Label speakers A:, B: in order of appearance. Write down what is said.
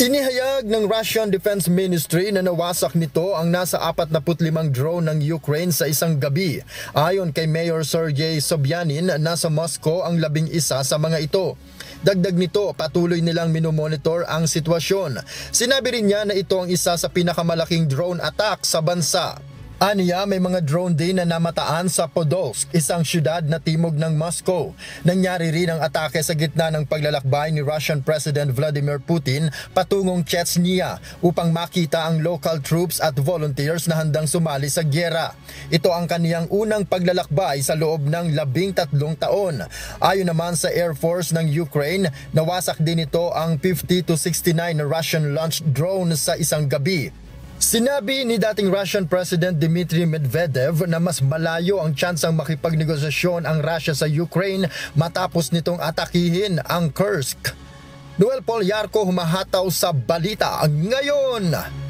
A: Inihayag ng Russian Defense Ministry na nawasak nito ang nasa 45 drone ng Ukraine sa isang gabi. Ayon kay Mayor Sergei Sobyanin, nasa Moscow ang 11 sa mga ito. Dagdag nito, patuloy nilang minomonitor ang sitwasyon. Sinabi rin niya na ito ang isa sa pinakamalaking drone attack sa bansa. Aniya, may mga drone din na namataan sa Podolsk, isang syudad na timog ng Moscow. Nangyari rin ang atake sa gitna ng paglalakbay ni Russian President Vladimir Putin patungong Chechnya upang makita ang local troops at volunteers na handang sumali sa gyera. Ito ang kaniyang unang paglalakbay sa loob ng 13 taon. Ayon naman sa Air Force ng Ukraine, nawasak din ito ang 50 to 69 Russian launched drone sa isang gabi. Sinabi ni dating Russian President Dmitry Medvedev na mas malayo ang tsansang makipagnegosasyon ang Russia sa Ukraine matapos nitong atakihin ang Kursk. Noel Paul Yarko, humahataw sa balita ngayon.